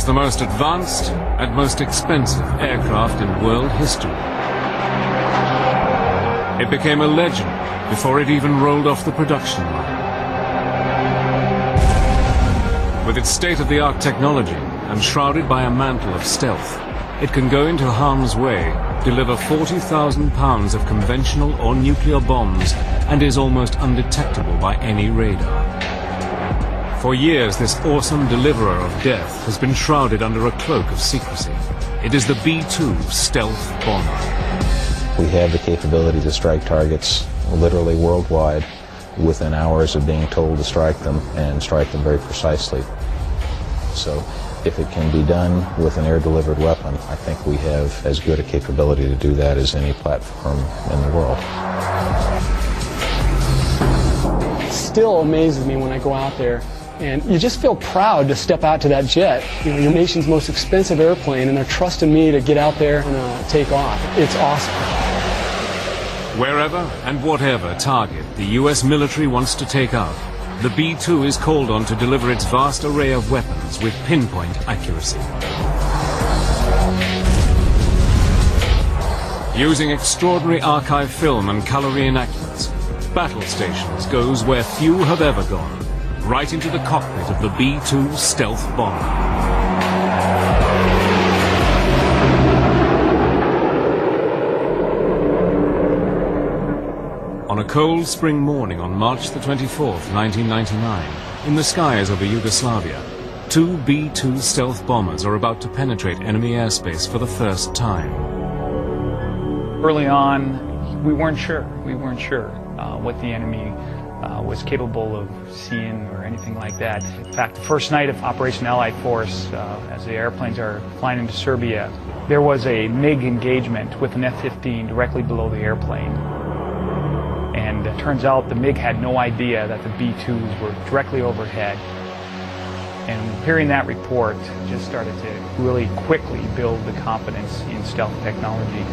the most advanced and most expensive aircraft in world history. It became a legend before it even rolled off the production line. With its state-of-the-art technology and shrouded by a mantle of stealth, it can go into harm's way, deliver 40,000 pounds of conventional or nuclear bombs, and is almost undetectable by any radar. For years, this awesome deliverer of death has been shrouded under a cloak of secrecy. It is the B-2 stealth bomber. We have the capability to strike targets literally worldwide within hours of being told to strike them, and strike them very precisely. So if it can be done with an air-delivered weapon, I think we have as good a capability to do that as any platform in the world. It still amazes me when I go out there, and you just feel proud to step out to that jet. You know, your nation's most expensive airplane, and they're trusting me to get out there and take off. It's awesome. Wherever and whatever target the US military wants to take out, the B-2 is called on to deliver its vast array of weapons with pinpoint accuracy. Using extraordinary archive film and color reenactments, Battle Stations goes where few have ever gone, right into the cockpit of the B-2 stealth bomber. On a cold spring morning on March the 24th, 1999, in the skies over Yugoslavia, two B-2 stealth bombers are about to penetrate enemy airspace for the first time. Early on, we weren't sure. What the enemy was capable of seeing or anything like that. In fact, the first night of Operation Allied Force, as the airplanes are flying into Serbia, there was a MiG engagement with an F-15 directly below the airplane. And it turns out the MiG had no idea that the B-2s were directly overhead. And hearing that report just started to really quickly build the confidence in stealth technology.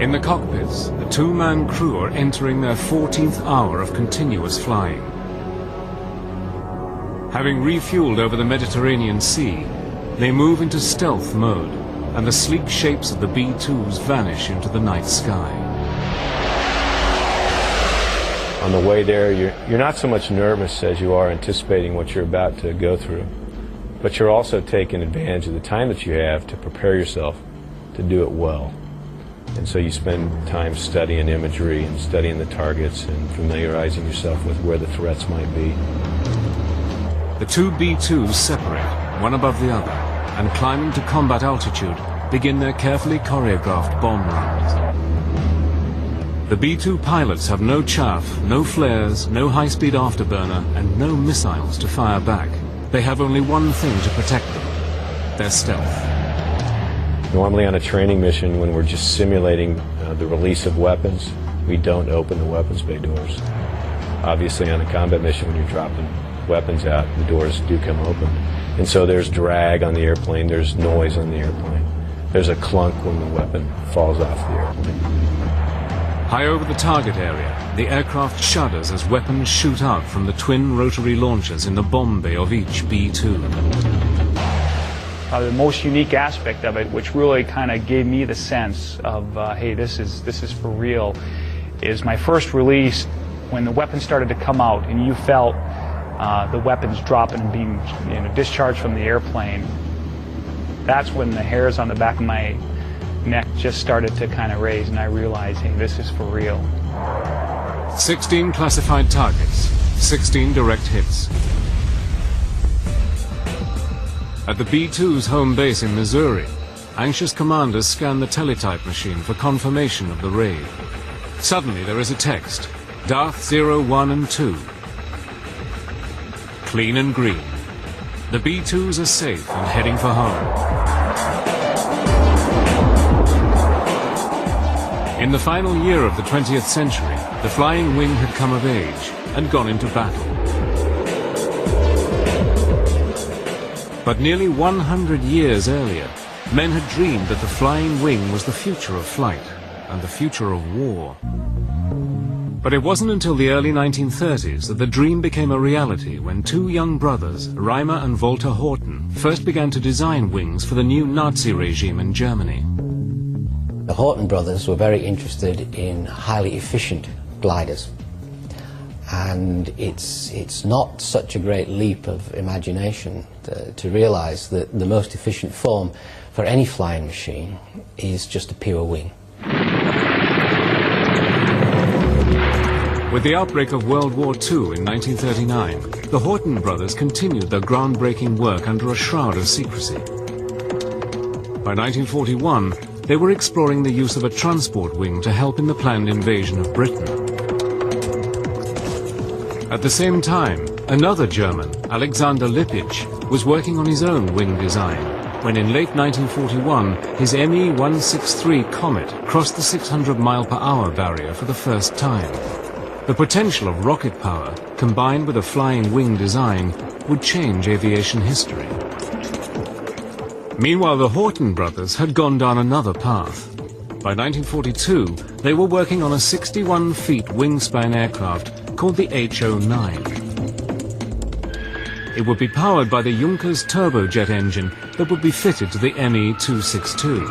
In the cockpits, the two-man crew are entering their 14th hour of continuous flying. Having refueled over the Mediterranean Sea, they move into stealth mode, and the sleek shapes of the B-2s vanish into the night sky. On the way there, you're not so much nervous as you are anticipating what you're about to go through, but you're also taking advantage of the time that you have to prepare yourself to do it well. And so you spend time studying imagery and studying the targets and familiarizing yourself with where the threats might be. The two B-2s separate, one above the other, and climbing to combat altitude, begin their carefully choreographed bomb runs. The B-2 pilots have no chaff, no flares, no high-speed afterburner, and no missiles to fire back. They have only one thing to protect them: their stealth. Normally on a training mission, when we're just simulating the release of weapons, we don't open the weapons bay doors. Obviously on a combat mission, when you're dropping weapons out, the doors do come open. And so there's drag on the airplane, there's noise on the airplane. There's a clunk when the weapon falls off the airplane. High over the target area, the aircraft shudders as weapons shoot out from the twin rotary launchers in the bomb bay of each B-2. The most unique aspect of it, which really kind of gave me the sense of, hey, this is for real, is my first release when the weapons started to come out and you felt the weapons dropping and being discharged from the airplane. That's when the hairs on the back of my neck just started to kind of raise, and I realized, hey, this is for real. 16 classified targets, 16 direct hits. At the B-2's home base in Missouri, anxious commanders scan the teletype machine for confirmation of the raid. Suddenly there is a text: Darth 0, 1 and 2. Clean and green. The B-2s are safe and heading for home. In the final year of the 20th century, the Flying Wing had come of age and gone into battle. But nearly 100 years earlier, men had dreamed that the Flying Wing was the future of flight and the future of war. But it wasn't until the early 1930s that the dream became a reality when two young brothers, Reimer and Walter Horten, first began to design wings for the new Nazi regime in Germany. The Horten brothers were very interested in highly efficient gliders. And it's not such a great leap of imagination to realize that the most efficient form for any flying machine is just a pure wing. With the outbreak of World War II in 1939, the Horten brothers continued their groundbreaking work under a shroud of secrecy. By 1941, they were exploring the use of a transport wing to help in the planned invasion of Britain. At the same time, another German, Alexander Lippisch, was working on his own wing design, when in late 1941 his Me-163 Comet crossed the 600-mile-per-hour barrier for the first time. The potential of rocket power, combined with a flying wing design, would change aviation history. Meanwhile, the Horten brothers had gone down another path. By 1942, they were working on a 61-feet wingspan aircraft called the HO-9. It would be powered by the Junkers turbojet engine that would be fitted to the Me-262.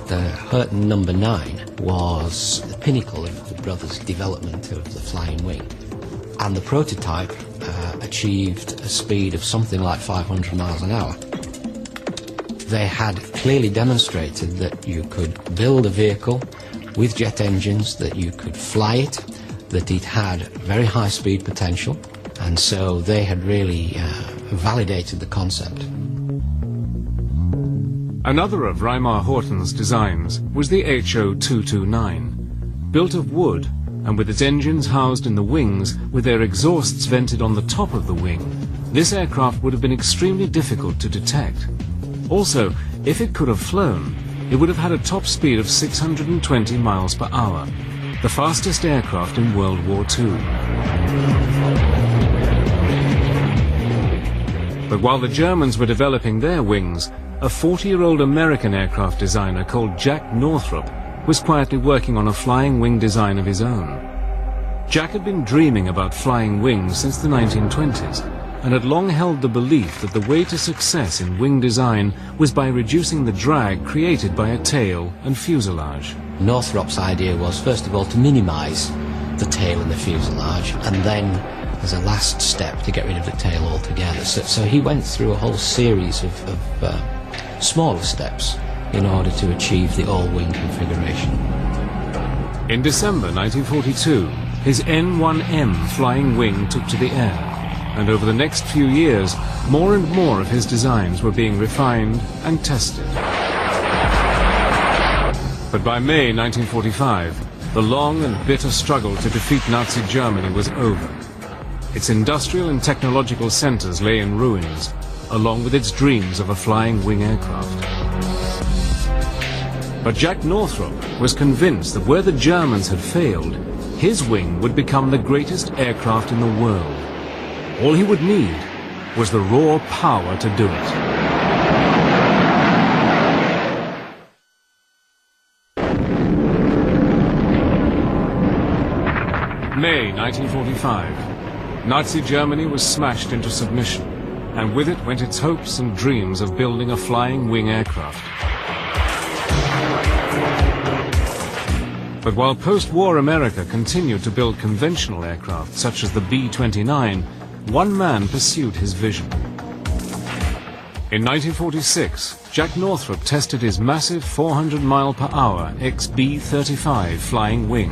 The Horten No. 9 was the pinnacle of the brothers' development of the flying wing. And the prototype achieved a speed of something like 500 miles an hour. They had clearly demonstrated that you could build a vehicle with jet engines, that you could fly it, that it had very high speed potential, and so they had really validated the concept. Another of Reimar Horten's designs was the HO-229. Built of wood, and with its engines housed in the wings, with their exhausts vented on the top of the wing, this aircraft would have been extremely difficult to detect. Also, if it could have flown, it would have had a top speed of 620 miles per hour, the fastest aircraft in World War II. But while the Germans were developing their wings, a 40-year-old American aircraft designer called Jack Northrop was quietly working on a flying wing design of his own. Jack had been dreaming about flying wings since the 1920s and had long held the belief that the way to success in wing design was by reducing the drag created by a tail and fuselage. Northrop's idea was, first of all, to minimize the tail and the fuselage, and then, as a last step, to get rid of the tail altogether. So he went through a whole series of smaller steps in order to achieve the all-wing configuration. In December 1942, his N1M flying wing took to the air, and over the next few years, more and more of his designs were being refined and tested. But by May 1945, the long and bitter struggle to defeat Nazi Germany was over. Its industrial and technological centers lay in ruins, along with its dreams of a flying wing aircraft. But Jack Northrop was convinced that where the Germans had failed, his wing would become the greatest aircraft in the world. All he would need was the raw power to do it. May 1945. Nazi Germany was smashed into submission, and with it went its hopes and dreams of building a flying wing aircraft. But while post-war America continued to build conventional aircraft such as the B-29, one man pursued his vision. In 1946, Jack Northrop tested his massive 400-mile-per-hour XB-35 flying wing.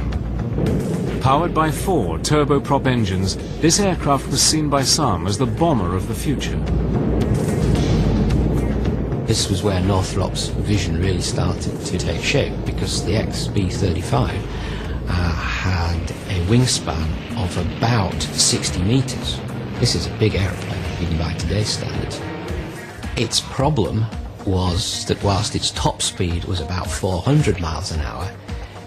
Powered by 4 turboprop engines, this aircraft was seen by some as the bomber of the future. This was where Northrop's vision really started to take shape, because the XB-35 had a wingspan of about 60 meters. This is a big airplane, even by today's standards. Its problem was that whilst its top speed was about 400 miles an hour,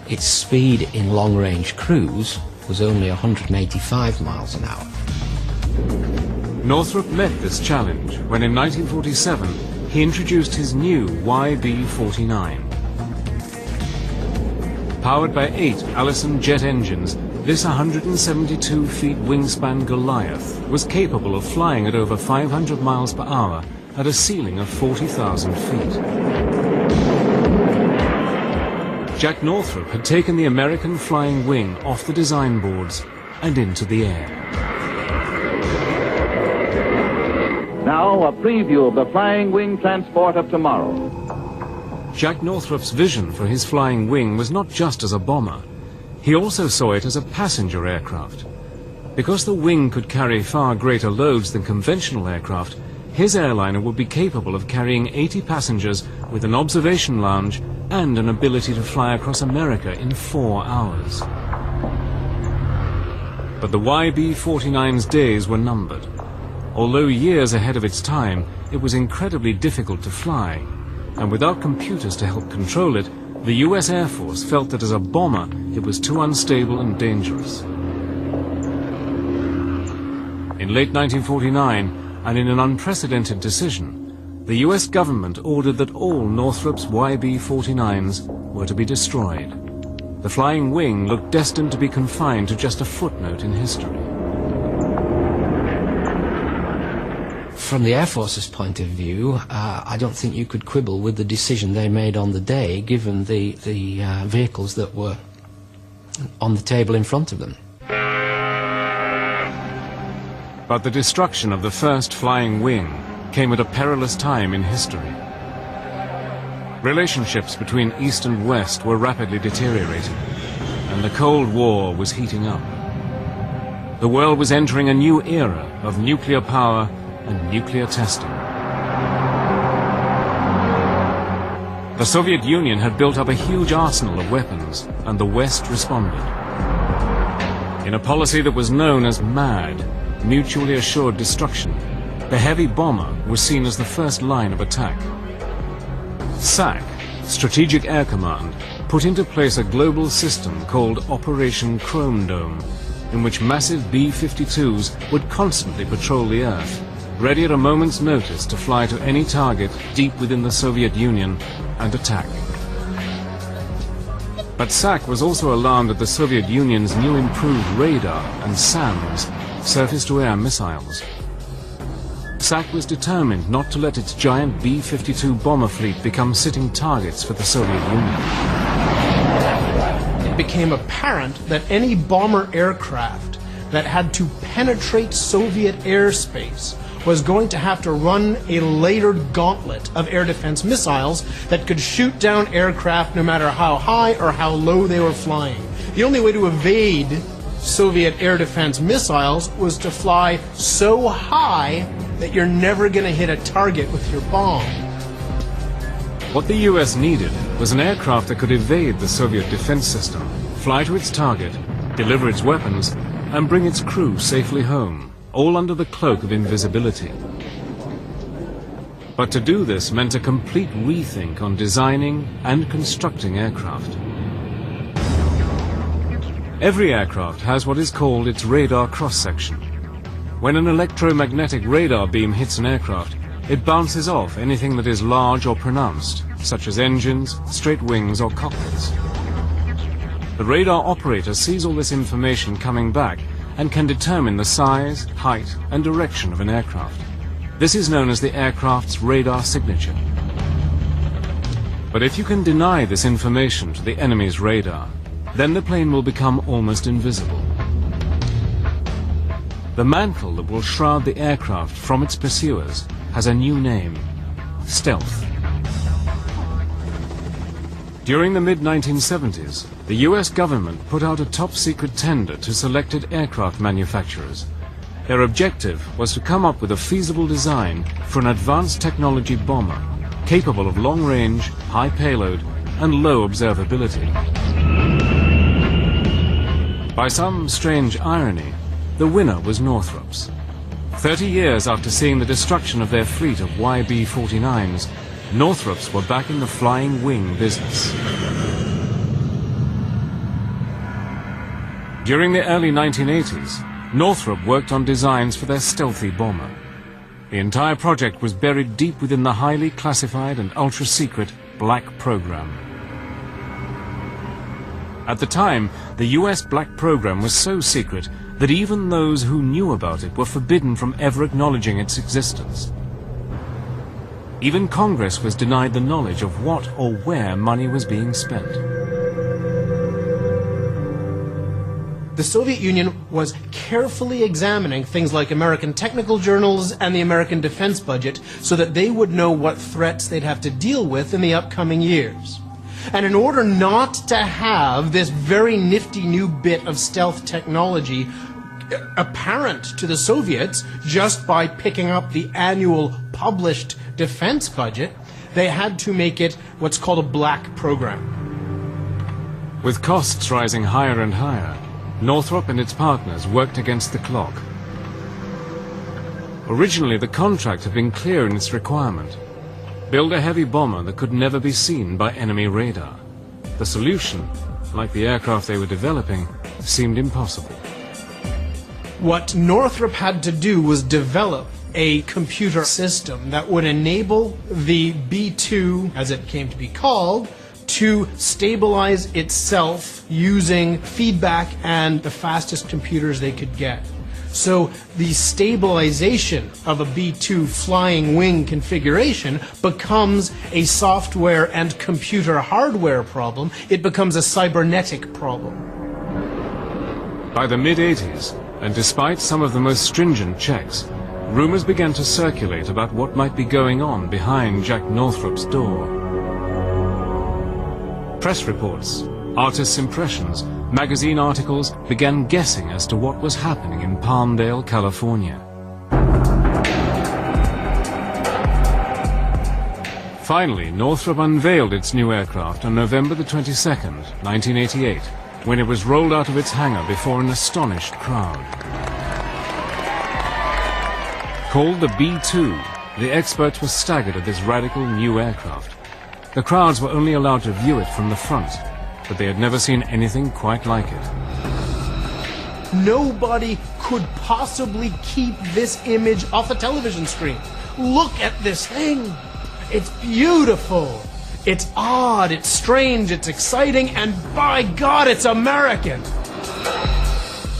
its speed in long-range cruise was only 185 miles an hour. Northrop met this challenge when in 1947 he introduced his new YB-49. Powered by 8 Allison jet engines, this 172-feet wingspan Goliath was capable of flying at over 500 miles per hour at a ceiling of 40,000 feet. Jack Northrop had taken the American Flying Wing off the design boards and into the air. Now, a preview of the Flying Wing transport of tomorrow. Jack Northrop's vision for his flying wing was not just as a bomber. He also saw it as a passenger aircraft. Because the wing could carry far greater loads than conventional aircraft, his airliner would be capable of carrying 80 passengers with an observation lounge and an ability to fly across America in 4 hours. But the YB-49's days were numbered. Although years ahead of its time, it was incredibly difficult to fly, and without computers to help control it, the US Air Force felt that as a bomber, it was too unstable and dangerous. In late 1949, and in an unprecedented decision, the US government ordered that all Northrop's YB-49s were to be destroyed. The flying wing looked destined to be confined to just a footnote in history. From the Air Force's point of view, I don't think you could quibble with the decision they made on the day, given the vehicles that were on the table in front of them. But the destruction of the first flying wing came at a perilous time in history. Relationships between East and West were rapidly deteriorating, and the Cold War was heating up. The world was entering a new era of nuclear power and nuclear testing. The Soviet Union had built up a huge arsenal of weapons, and the West responded. In a policy that was known as MAD, Mutually Assured Destruction, the heavy bomber was seen as the first line of attack. SAC, Strategic Air Command, put into place a global system called Operation Chrome Dome, in which massive B-52s would constantly patrol the Earth, ready at a moment's notice to fly to any target deep within the Soviet Union and attack. But SAC was also alarmed at the Soviet Union's new improved radar and SAMs, surface-to-air missiles. SAC was determined not to let its giant B-52 bomber fleet become sitting targets for the Soviet Union. It became apparent that any bomber aircraft that had to penetrate Soviet airspace was going to have to run a layered gauntlet of air defense missiles that could shoot down aircraft no matter how high or how low they were flying. The only way to evade Soviet air defense missiles was to fly so high that you're never going to hit a target with your bomb. What the US needed was an aircraft that could evade the Soviet defense system, fly to its target, deliver its weapons, and bring its crew safely home, all under the cloak of invisibility. But to do this meant a complete rethink on designing and constructing aircraft. Every aircraft has what is called its radar cross-section. When an electromagnetic radar beam hits an aircraft, it bounces off anything that is large or pronounced, such as engines, straight wings, or cockpits. The radar operator sees all this information coming back and can determine the size, height, and direction of an aircraft. This is known as the aircraft's radar signature. But if you can deny this information to the enemy's radar, then the plane will become almost invisible. The mantle that will shroud the aircraft from its pursuers has a new name: stealth. During the mid-1970s, the US government put out a top-secret tender to selected aircraft manufacturers. Their objective was to come up with a feasible design for an advanced technology bomber, capable of long range, high payload, and low observability. By some strange irony, the winner was Northrop's. 30 years after seeing the destruction of their fleet of YB-49s, Northrop's were back in the flying wing business. During the early 1980s, Northrop worked on designs for their stealthy bomber. The entire project was buried deep within the highly classified and ultra-secret Black program. At the time, the US Black program was so secret that even those who knew about it were forbidden from ever acknowledging its existence. Even Congress was denied the knowledge of what or where money was being spent. The Soviet Union was carefully examining things like American technical journals and the American defense budget so that they would know what threats they'd have to deal with in the upcoming years. And in order not to have this very nifty new bit of stealth technology apparent to the Soviets just by picking up the annual published defense budget, they had to make it what's called a black program. With costs rising higher and higher, Northrop and its partners worked against the clock. Originally, the contract had been clear in its requirement. Build a heavy bomber that could never be seen by enemy radar. The solution, like the aircraft they were developing, seemed impossible. What Northrop had to do was develop a computer system that would enable the B-2, as it came to be called, to stabilize itself using feedback and the fastest computers they could get. So the stabilization of a B-2 flying wing configuration becomes a software and computer hardware problem. It becomes a cybernetic problem. By the mid-80s, and despite some of the most stringent checks, rumors began to circulate about what might be going on behind Jack Northrop's door. Press reports, artists' impressions, magazine articles began guessing as to what was happening in Palmdale, California. Finally, Northrop unveiled its new aircraft on November the 22nd, 1988, when it was rolled out of its hangar before an astonished crowd. Called the B-2, the experts were staggered at this radical new aircraft. The crowds were only allowed to view it from the front, but they had never seen anything quite like it. Nobody could possibly keep this image off a television screen. Look at this thing. It's beautiful. It's odd, it's strange, it's exciting, and by God, it's American.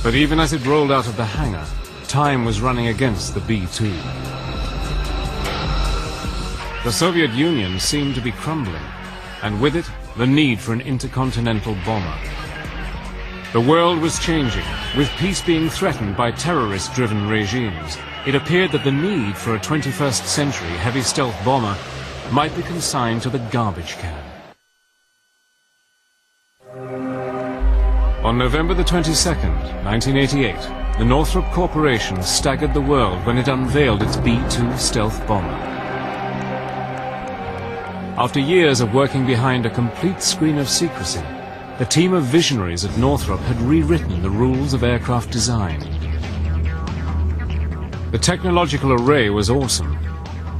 But even as it rolled out of the hangar, time was running against the B-2. The Soviet Union seemed to be crumbling, and with it, the need for an intercontinental bomber. The world was changing, with peace being threatened by terrorist-driven regimes. It appeared that the need for a 21st century heavy stealth bomber might be consigned to the garbage can. On November the 22nd, 1988, the Northrop Corporation staggered the world when it unveiled its B-2 stealth bomber. After years of working behind a complete screen of secrecy, the team of visionaries at Northrop had rewritten the rules of aircraft design. The technological array was awesome.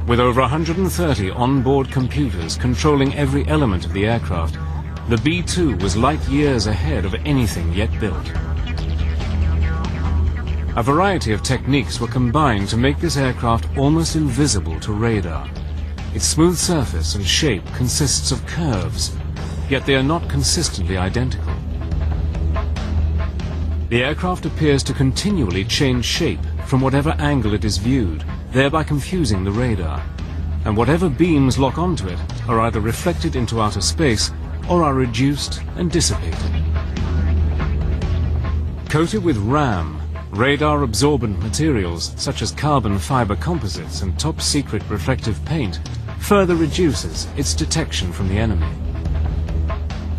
With over 130 onboard computers controlling every element of the aircraft, the B-2 was light years ahead of anything yet built. A variety of techniques were combined to make this aircraft almost invisible to radar. Its smooth surface and shape consists of curves, yet they are not consistently identical. The aircraft appears to continually change shape from whatever angle it is viewed, thereby confusing the radar, and whatever beams lock onto it are either reflected into outer space or are reduced and dissipated. Coated with RAM, radar-absorbent materials such as carbon fiber composites and top-secret reflective paint further reduces its detection from the enemy.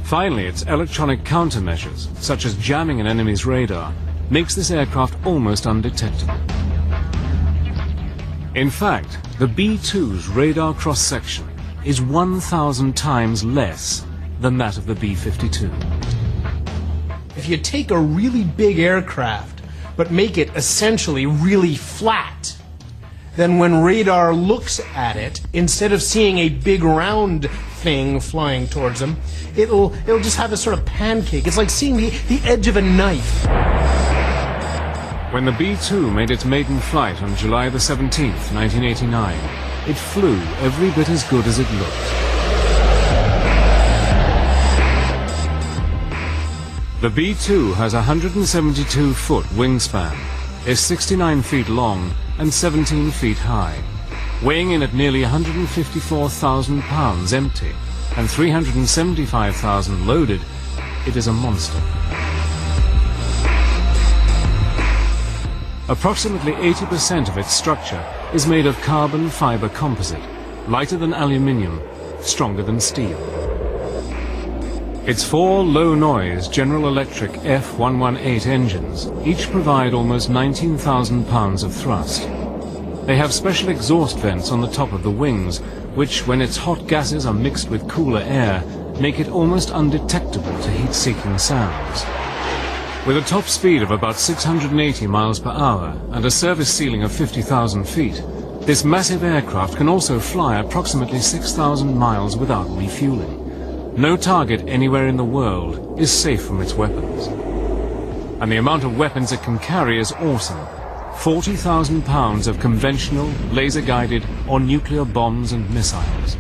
Finally, its electronic countermeasures, such as jamming an enemy's radar, makes this aircraft almost undetectable. In fact, the B-2's radar cross-section is 1,000 times less than that of the B-52. If you take a really big aircraft, but make it essentially really flat, then when radar looks at it, instead of seeing a big round thing flying towards them, it'll just have a sort of pancake. It's like seeing the edge of a knife. When the B-2 made its maiden flight on July the 17th, 1989, it flew every bit as good as it looked. The B-2 has a 172-foot wingspan, is 69 feet long and 17 feet high. Weighing in at nearly 154,000 pounds empty and 375,000 loaded, it is a monster. Approximately 80% of its structure is made of carbon fiber composite, lighter than aluminium, stronger than steel. Its 4 low-noise General Electric F118 engines each provide almost 19,000 pounds of thrust. They have special exhaust vents on the top of the wings, which, when its hot gases are mixed with cooler air, make it almost undetectable to heat-seeking sounds. With a top speed of about 680 miles per hour and a service ceiling of 50,000 feet, this massive aircraft can also fly approximately 6,000 miles without refueling. No target anywhere in the world is safe from its weapons. And the amount of weapons it can carry is awesome. 40,000 pounds of conventional, laser-guided, or nuclear bombs and missiles.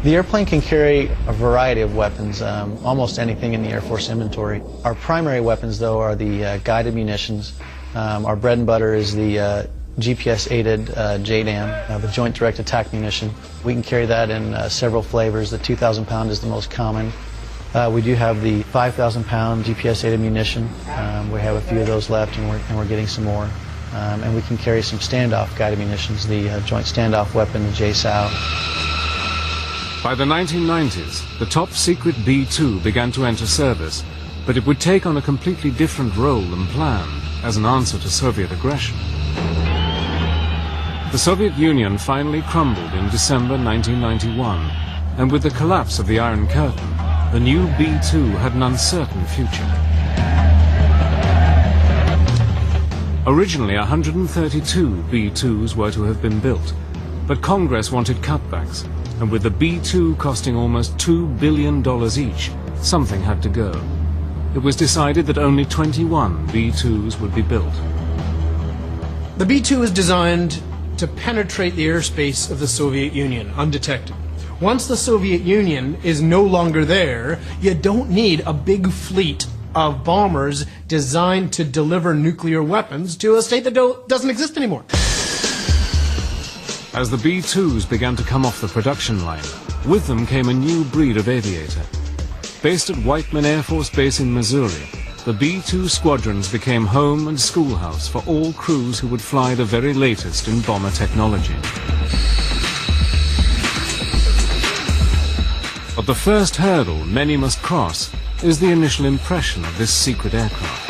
The airplane can carry a variety of weapons, almost anything in the Air Force inventory. Our primary weapons, though, are the guided munitions. Our bread and butter is the GPS-aided JDAM, the Joint Direct Attack Munition. We can carry that in several flavors. The 2,000 pound is the most common. We do have the 5,000 pound GPS-aided munition. We have a few of those left, and we're getting some more. And we can carry some standoff guided munitions, the Joint Standoff Weapon, the JSOW. By the 1990s, the top-secret B-2 began to enter service, but it would take on a completely different role than planned as an answer to Soviet aggression. The Soviet Union finally crumbled in December 1991, and with the collapse of the Iron Curtain, the new B-2 had an uncertain future. Originally, 132 B-2s were to have been built, but Congress wanted cutbacks, and with the B-2 costing almost $2 billion each, something had to go. It was decided that only 21 B-2s would be built. The B-2 is designed to penetrate the airspace of the Soviet Union undetected. Once the Soviet Union is no longer there, you don't need a big fleet of bombers designed to deliver nuclear weapons to a state that doesn't exist anymore. As the B-2s began to come off the production line, with them came a new breed of aviator. Based at Whiteman Air Force Base in Missouri, the B-2 squadrons became home and schoolhouse for all crews who would fly the very latest in bomber technology. But the first hurdle many must cross is the initial impression of this secret aircraft.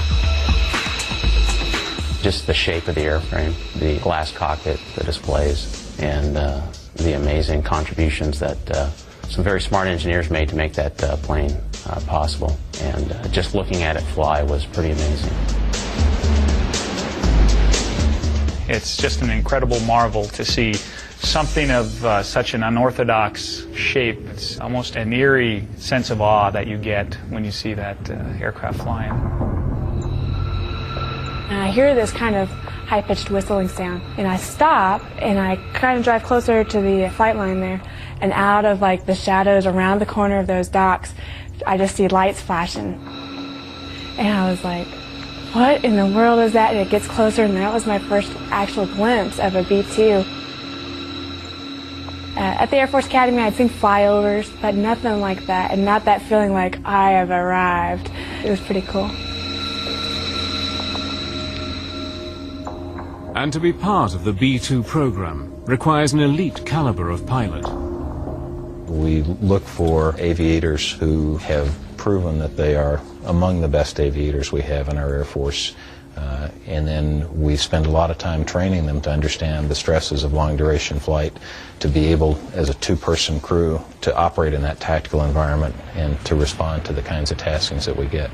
Just the shape of the airframe, the glass cockpit, the displays, and the amazing contributions that some very smart engineers made to make that plane possible. And just looking at it fly was pretty amazing. It's just an incredible marvel to see something of such an unorthodox shape. It's almost an eerie sense of awe that you get when you see that aircraft flying. And I hear this kind of high-pitched whistling sound, and I stop, and I kind of drive closer to the flight line there, and out of like the shadows around the corner of those docks, I just see lights flashing. And I was like, what in the world is that? And it gets closer, and that was my first actual glimpse of a B-2. At the Air Force Academy, I'd seen flyovers, but nothing like that, and not that feeling like I have arrived. It was pretty cool. And to be part of the B-2 program requires an elite caliber of pilot. We look for aviators who have proven that they are among the best aviators we have in our Air Force. And then we spend a lot of time training them to understand the stresses of long-duration flight, to be able, as a two-person crew, to operate in that tactical environment and to respond to the kinds of taskings that we get.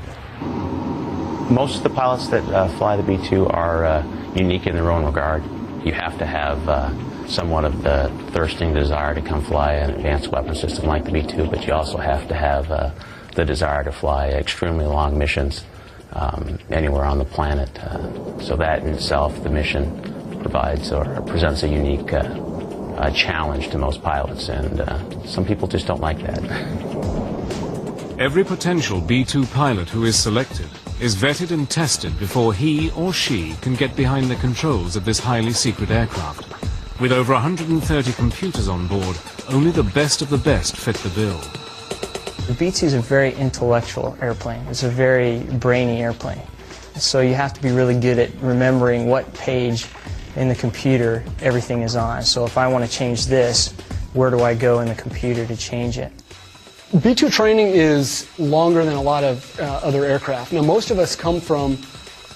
Most of the pilots that fly the B-2 are unique in their own regard. You have to have somewhat of the thirsting desire to come fly an advanced weapon system like the B-2, but you also have to have the desire to fly extremely long missions anywhere on the planet. So that in itself, the mission provides or presents a unique challenge to most pilots, and some people just don't like that. Every potential B-2 pilot who is selected is vetted and tested before he or she can get behind the controls of this highly secret aircraft. With over 130 computers on board, only the best of the best fit the bill. The B-2 is a very intellectual airplane. It's a very brainy airplane. So you have to be really good at remembering what page in the computer everything is on. So if I want to change this, where do I go in the computer to change it? B-2 training is longer than a lot of other aircraft. Now, most of us come from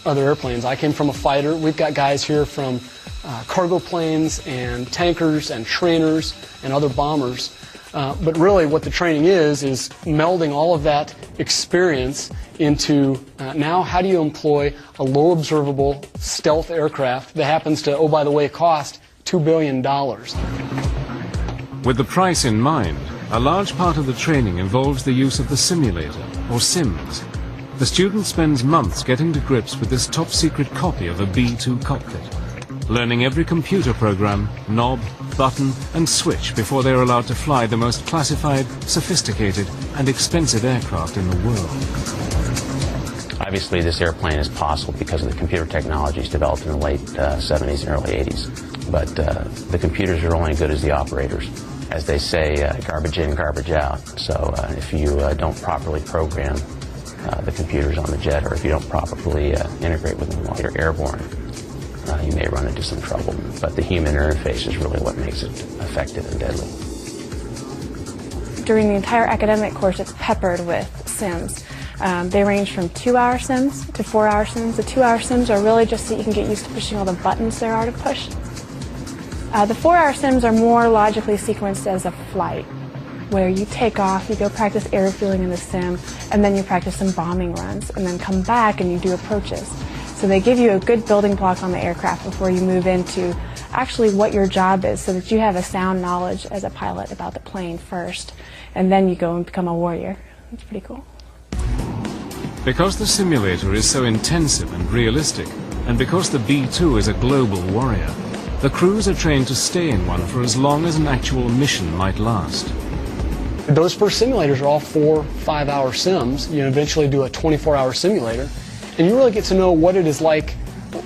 other airplanes. I came from a fighter. We've got guys here from cargo planes and tankers and trainers and other bombers. But really what the training is melding all of that experience into now how do you employ a low observable stealth aircraft that happens to, oh, by the way, cost $2 billion. With the price in mind, a large part of the training involves the use of the simulator, or SIMS. The student spends months getting to grips with this top-secret copy of a B-2 cockpit, learning every computer program, knob, button, and switch before they're allowed to fly the most classified, sophisticated, and expensive aircraft in the world. Obviously, this airplane is possible because of the computer technologies developed in the late 70s and early 80s. But the computers are only as good as the operators. As they say, garbage in, garbage out. So if you don't properly program the computers on the jet, or if you don't properly integrate with them while you're airborne, you may run into some trouble. But the human interface is really what makes it effective and deadly. During the entire academic course, it's peppered with sims. They range from 2-hour sims to 4-hour sims. The 2-hour sims are really just so you can get used to pushing all the buttons there are to push. The 4-hour sims are more logically sequenced as a flight, where you take off, you go practice airfielding in the sim, and then you practice some bombing runs, and then come back and you do approaches. So they give you a good building block on the aircraft before you move into actually what your job is, so that you have a sound knowledge as a pilot about the plane first, and then you go and become a warrior. It's pretty cool. Because the simulator is so intensive and realistic, and because the B-2 is a global warrior, the crews are trained to stay in one for as long as an actual mission might last. Those first simulators are all 4-5-hour sims. You eventually do a 24-hour simulator, and you really get to know what it is like,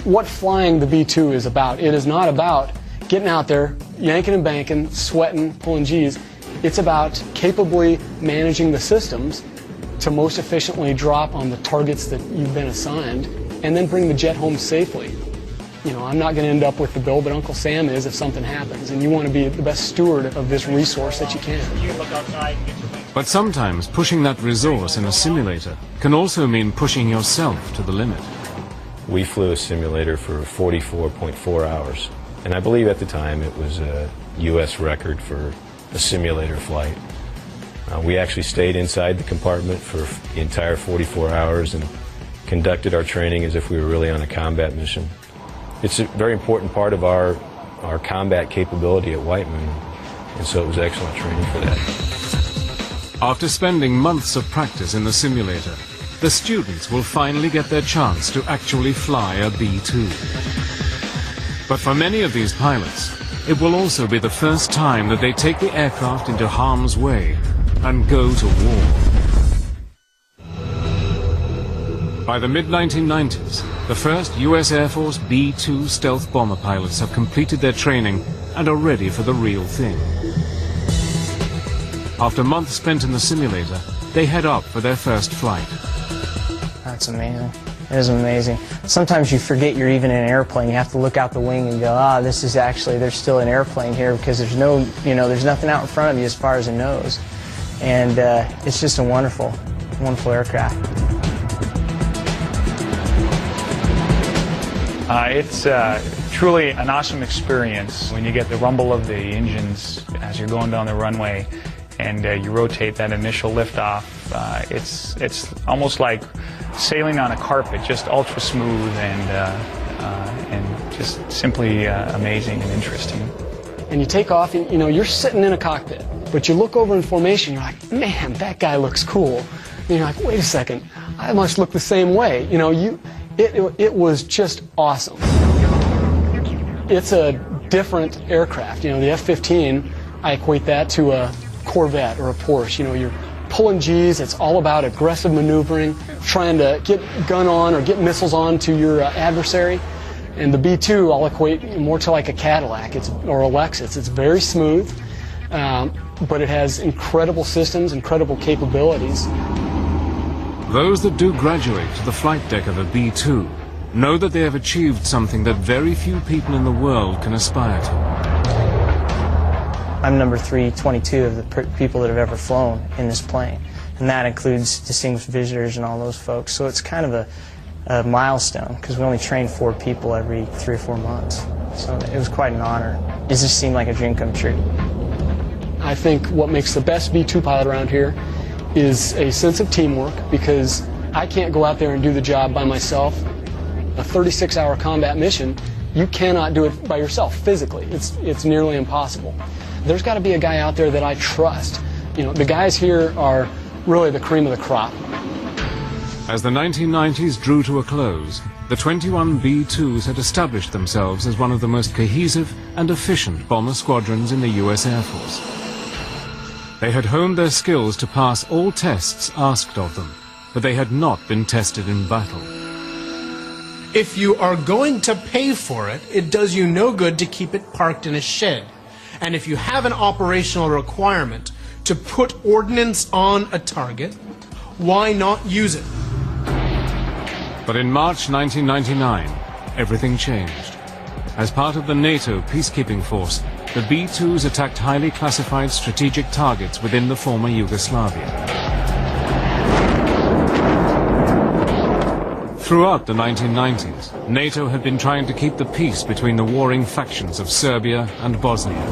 what flying the B-2 is about. It is not about getting out there, yanking and banking, sweating, pulling G's. It's about capably managing the systems to most efficiently drop on the targets that you've been assigned, and then bring the jet home safely. You know, I'm not going to end up with the bill, but Uncle Sam is if something happens, and you want to be the best steward of this resource that you can. But sometimes pushing that resource in a simulator can also mean pushing yourself to the limit. We flew a simulator for 44.4 hours, and I believe at the time it was a U.S. record for a simulator flight. We actually stayed inside the compartment for the entire 44 hours and conducted our training as if we were really on a combat mission. It's a very important part of our combat capability at White Moon, and so it was excellent training for that. After spending months of practice in the simulator, the students will finally get their chance to actually fly a B-2. But for many of these pilots, it will also be the first time that they take the aircraft into harm's way and go to war. By the mid-1990s, the first U.S. Air Force B-2 stealth bomber pilots have completed their training and are ready for the real thing. After months spent in the simulator, they head up for their first flight. That's amazing. It is amazing. Sometimes you forget you're even in an airplane. You have to look out the wing and go, this is actually, there's still an airplane here, because there's no, there's nothing out in front of you as far as a nose. And it's just a wonderful, wonderful aircraft. It's truly an awesome experience when you get the rumble of the engines as you're going down the runway and you rotate that initial liftoff. It's almost like sailing on a carpet, just ultra smooth and just simply amazing and interesting. And you take off, and you're sitting in a cockpit, but you look over in formation, you're like, man, that guy looks cool. And you're like, wait a second, I must look the same way. It was just awesome. It's a different aircraft. The F-15, I equate that to a Corvette or a Porsche. You're pulling G's. It's all about aggressive maneuvering, trying to get gun on or get missiles on to your adversary. And the B-2 I'll equate more to like a Cadillac or a Lexus. It's very smooth, but it has incredible systems, incredible capabilities. Those that do graduate to the flight deck of a B-2 know that they have achieved something that very few people in the world can aspire to. I'm number 322 of the people that have ever flown in this plane, and that includes distinguished visitors and all those folks. So it's kind of a milestone, because we only train 4 people every 3 or 4 months. So it was quite an honor. It just seemed like a dream come true. I think what makes the best B-2 pilot around here is a sense of teamwork, because I can't go out there and do the job by myself. A 36-hour combat mission, you cannot do it by yourself physically. It's nearly impossible. There's got to be a guy out there that I trust. You know, the guys here are really the cream of the crop. As the 1990s drew to a close, the 21 B-2s had established themselves as one of the most cohesive and efficient bomber squadrons in the U.S. Air Force. They had honed their skills to pass all tests asked of them, but they had not been tested in battle. If you are going to pay for it, it does you no good to keep it parked in a shed. And if you have an operational requirement to put ordnance on a target, why not use it? But in March 1999, everything changed. As part of the NATO peacekeeping force, the B-2s attacked highly classified strategic targets within the former Yugoslavia. Throughout the 1990s, NATO had been trying to keep the peace between the warring factions of Serbia and Bosnia.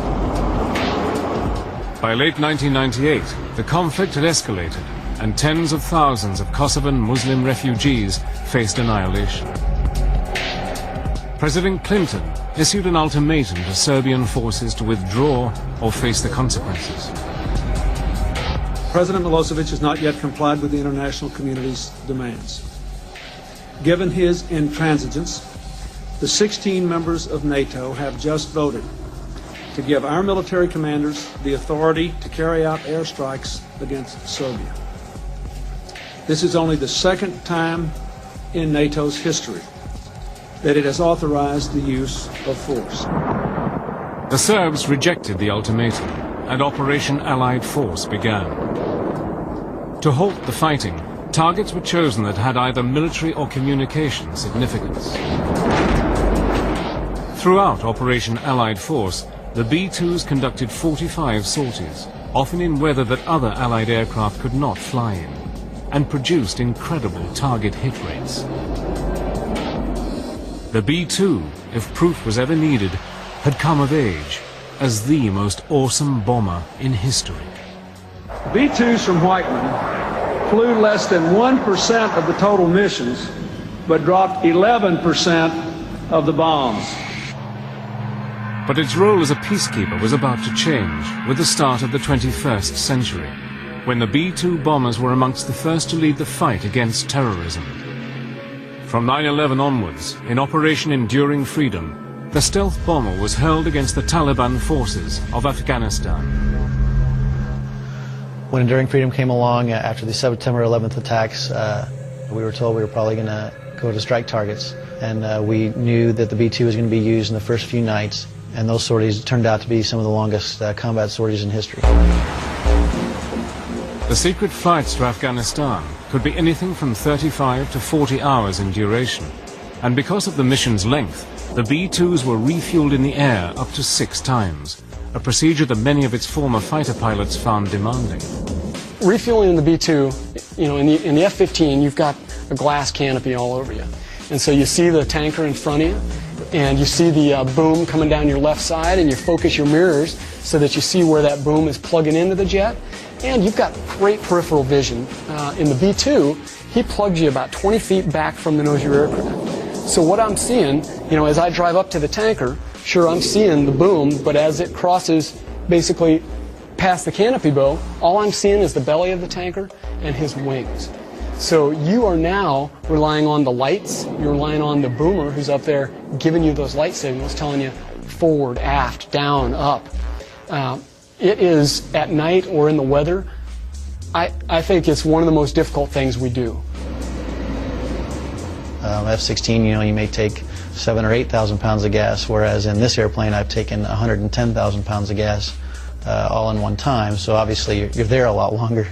By late 1998, the conflict had escalated, and tens of thousands of Kosovan Muslim refugees faced annihilation. President Clinton issued an ultimatum to Serbian forces to withdraw or face the consequences. President Milosevic has not yet complied with the international community's demands. Given his intransigence, the 16 members of NATO have just voted to give our military commanders the authority to carry out airstrikes against Serbia. This is only the second time in NATO's history that it has authorized the use of force. The Serbs rejected the ultimatum, and Operation Allied Force began. To halt the fighting, targets were chosen that had either military or communication significance. Throughout Operation Allied Force, the B-2s conducted 45 sorties, often in weather that other Allied aircraft could not fly in, and produced incredible target hit rates. The B-2, if proof was ever needed, had come of age as the most awesome bomber in history. B-2s from Whiteman flew less than 1% of the total missions, but dropped 11% of the bombs. But its role as a peacekeeper was about to change with the start of the 21st century, when the B-2 bombers were amongst the first to lead the fight against terrorism. From 9/11 onwards, in Operation Enduring Freedom, the stealth bomber was hurled against the Taliban forces of Afghanistan. When Enduring Freedom came along after the September 11th attacks, we were told we were probably going to go to strike targets, and we knew that the B-2 was going to be used in the first few nights, and those sorties turned out to be some of the longest combat sorties in history. The secret flights to Afghanistan could be anything from 35 to 40 hours in duration, and because of the mission's length, the B-2s were refueled in the air up to 6 times, a procedure that many of its former fighter pilots found demanding. Refueling in the B-2, you know, in the F-15, you've got a glass canopy all over you. And so you see the tanker in front of you, and you see the boom coming down your left side, and you focus your mirrors so that you see where that boom is plugging into the jet. And you've got great peripheral vision. In the B-2, he plugs you about 20 feet back from the nose of your aircraft. So what I'm seeing, you know, as I drive up to the tanker, sure, I'm seeing the boom, but as it crosses basically past the canopy bow, all I'm seeing is the belly of the tanker and his wings. So you are now relying on the lights, you're relying on the boomer who's up there giving you those light signals, telling you forward, aft, down, up. It is at night or in the weather I think it's one of the most difficult things we do. F-16, you may take 7,000 or 8,000 pounds of gas, whereas in this airplane I've taken 110,000 pounds of gas all in one time, so obviously you're there a lot longer.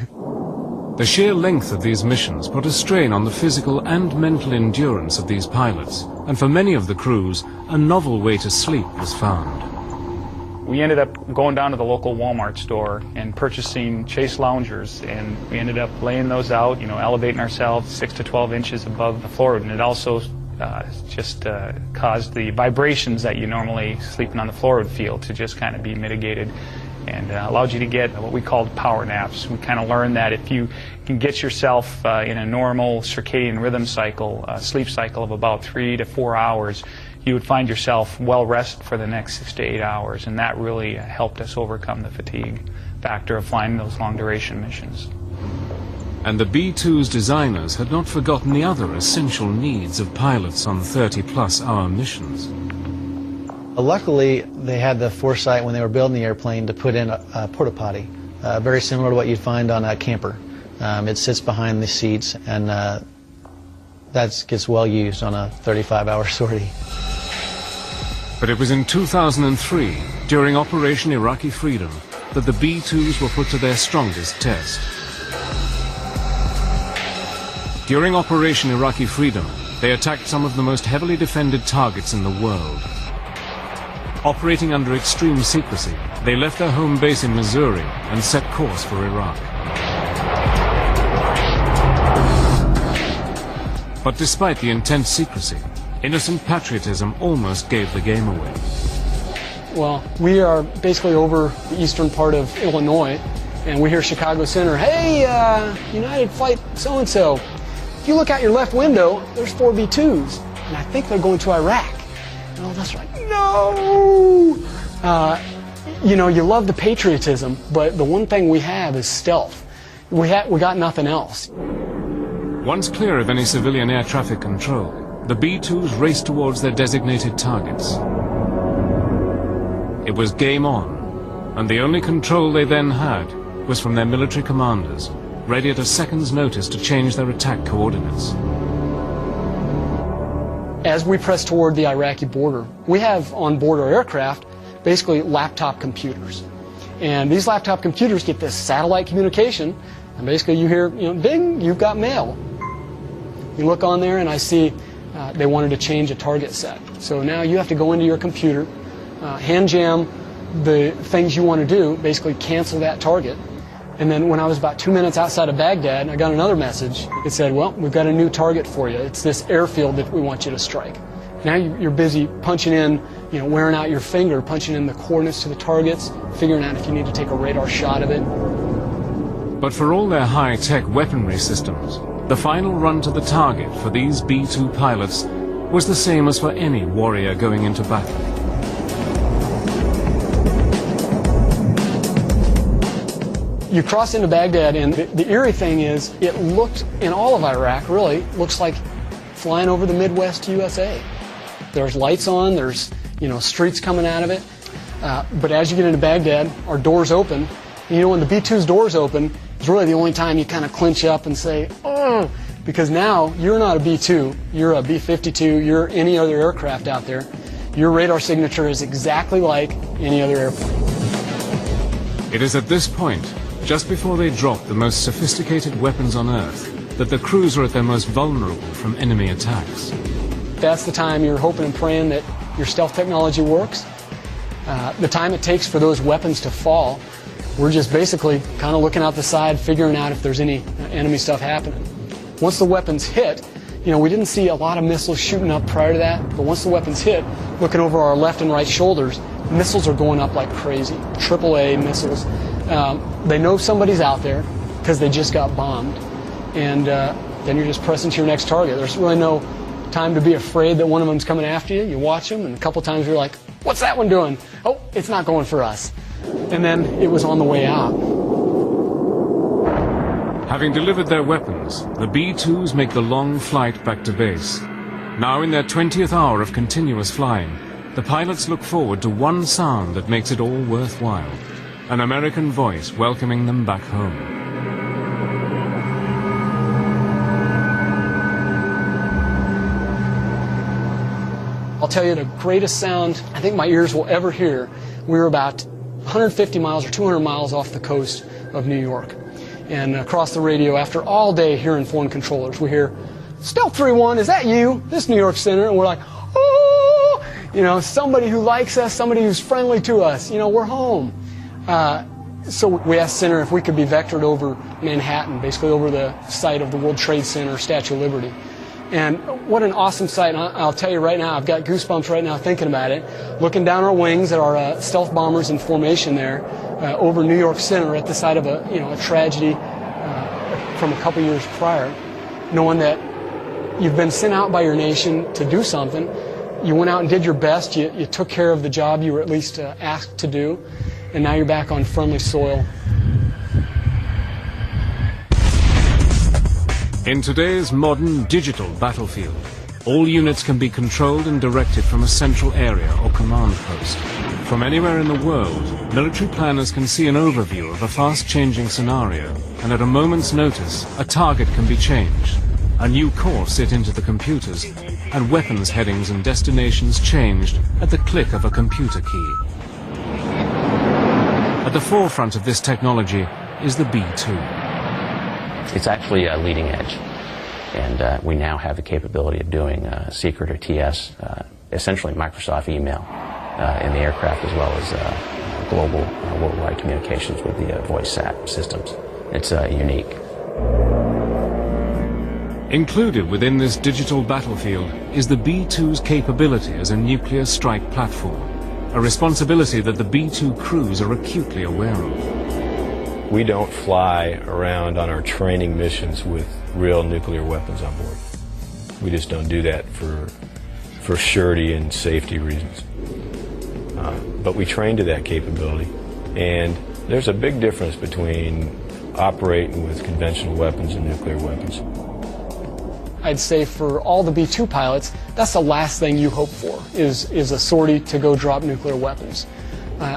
The sheer length of these missions put a strain on the physical and mental endurance of these pilots, and for many of the crews, a novel way to sleep was found. We ended up going down to the local Walmart store and purchasing Chase loungers, and we ended up laying those out, elevating ourselves 6 to 12 inches above the floor, and it also just caused the vibrations that you normally sleeping on the floor would feel to just kind of be mitigated, and allowed you to get what we called power naps. We kind of learned that if you can get yourself in a normal circadian rhythm cycle, sleep cycle of about 3 to 4 hours, you would find yourself well rested for the next 6 to 8 hours, and that really helped us overcome the fatigue factor of flying those long duration missions. And the B-2's designers had not forgotten the other essential needs of pilots on 30-plus hour missions. Luckily, they had the foresight when they were building the airplane to put in a porta potty, very similar to what you'd find on a camper. It sits behind the seats, and that gets well used on a 35-hour sortie. But it was in 2003, during Operation Iraqi Freedom, that the B-2s were put to their strongest test. During Operation Iraqi Freedom, they attacked some of the most heavily defended targets in the world. Operating under extreme secrecy, they left their home base in Missouri and set course for Iraq. But despite the intense secrecy, innocent patriotism almost gave the game away. Well, we are basically over the eastern part of Illinois, and we hear Chicago Center, "Hey, United Flight so-and-so, if you look out your left window, there's 4 B-2s, and I think they're going to Iraq." And all that's like, no! You love the patriotism, but the one thing we have is stealth. We got nothing else. Once clear of any civilian air traffic control, the B-2s raced towards their designated targets. It was game on, and the only control they then had was from their military commanders, ready at a second's notice to change their attack coordinates. As we press toward the Iraqi border, we have on board our aircraft basically laptop computers. And these laptop computers get this satellite communication, and basically you hear, ding, you've got mail. You look on there and I see they wanted to change a target set. So now you have to go into your computer, hand jam the things you want to do, basically cancel that target. And then when I was about 2 minutes outside of Baghdad, I got another message. It said, well, we've got a new target for you. It's this airfield that we want you to strike. Now you're busy punching in, wearing out your finger, punching in the coordinates to the targets, figuring out if you need to take a radar shot of it. But for all their high-tech weaponry systems, the final run to the target for these B-2 pilots was the same as for any warrior going into battle. You cross into Baghdad, and the eerie thing is, it looked, in all of Iraq, really, looks like flying over the Midwest USA. There's lights on, there's, streets coming out of it. But as you get into Baghdad, our doors open. And when the B-2's doors open, it's really the only time you kind of clinch up and say, oh, because now you're not a B-2, you're a B-52, you're any other aircraft out there. Your radar signature is exactly like any other airplane. It is at this point, just before they drop the most sophisticated weapons on Earth, that the crews are at their most vulnerable from enemy attacks. That's the time you're hoping and praying that your stealth technology works. The time it takes for those weapons to fall, we're just basically kind of looking out the side, figuring out if there's any enemy stuff happening. Once the weapons hit, we didn't see a lot of missiles shooting up prior to that, but once the weapons hit, looking over our left and right shoulders, missiles are going up like crazy, AAA missiles. They know somebody's out there because they just got bombed, and then you're just pressing to your next target. There's really no time to be afraid that one of them's coming after you. You watch them, and a couple times you're like, what's that one doing? Oh, it's not going for us. And then it was on the way out. Having delivered their weapons, the B-2s make the long flight back to base. Now in their 20th hour of continuous flying, the pilots look forward to one sound that makes it all worthwhile. An American voice welcoming them back home. tell you the greatest sound I think my ears will ever hear. We were about 150 miles or 200 miles off the coast of New York. And across the radio, after all day hearing foreign controllers, we hear, "Stealth 3-1, is that you? This New York Center." And we're like, "Oh!" You know, somebody who likes us, somebody who's friendly to us. You know, we're home. So we asked Center if we could be vectored over Manhattan, basically over the site of the World Trade Center, Statue of Liberty. And what an awesome sight. And I'll tell you right now, I've got goosebumps right now thinking about it. Looking down our wings at our stealth bombers in formation there over New York Center at the site of a tragedy from a couple years prior, knowing that you've been sent out by your nation to do something. You went out and did your best. You took care of the job you were at least asked to do. And now you're back on friendly soil. In today's modern digital battlefield, all units can be controlled and directed from a central area or command post. From anywhere in the world, military planners can see an overview of a fast-changing scenario, and at a moment's notice, a target can be changed, a new course set into the computers, and weapons headings and destinations changed at the click of a computer key. At the forefront of this technology is the B-2. It's actually leading edge, and we now have the capability of doing secret or TS, essentially Microsoft email in the aircraft, as well as global worldwide communications with the voice SAT systems. It's unique. Included within this digital battlefield is the B-2's capability as a nuclear strike platform, a responsibility that the B-2 crews are acutely aware of. We don't fly around on our training missions with real nuclear weapons on board. We just don't do that for surety and safety reasons. But we train to that capability, and there's a big difference between operating with conventional weapons and nuclear weapons. I'd say for all the B-2 pilots, that's the last thing you hope for, is a sortie to go drop nuclear weapons.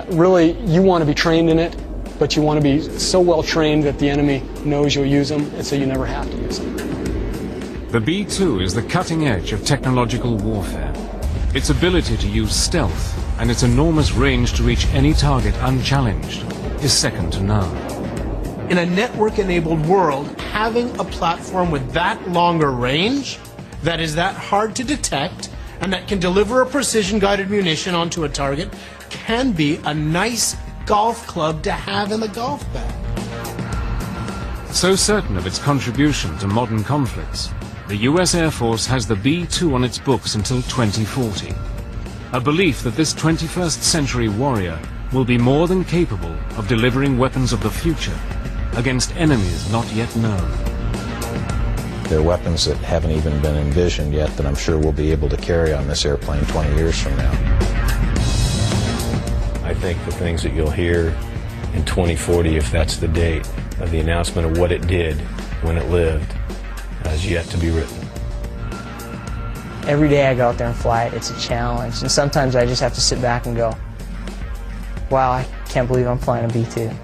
Really, you want to be trained in it, but you want to be so well trained that the enemy knows you'll use them, and so you never have to use them. The B-2 is the cutting edge of technological warfare. Its ability to use stealth and its enormous range to reach any target unchallenged is second to none. In a network-enabled world, having a platform with that longer range, that is that hard to detect, and that can deliver a precision-guided munition onto a target, can be a nice golf club to have in the golf bag. So certain of its contribution to modern conflicts, the US Air Force has the B-2 on its books until 2040. A belief that this 21st century warrior will be more than capable of delivering weapons of the future against enemies not yet known. There are weapons that haven't even been envisioned yet that I'm sure we'll be able to carry on this airplane 20 years from now. I think the things that you'll hear in 2040, if that's the date, of the announcement of what it did when it lived, has yet to be written. Every day I go out there and fly it, it's a challenge. And sometimes I just have to sit back and go, wow, I can't believe I'm flying a B-2.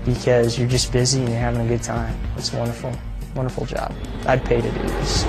Because you're just busy and you're having a good time. It's a wonderful, wonderful job. I'd pay to do this.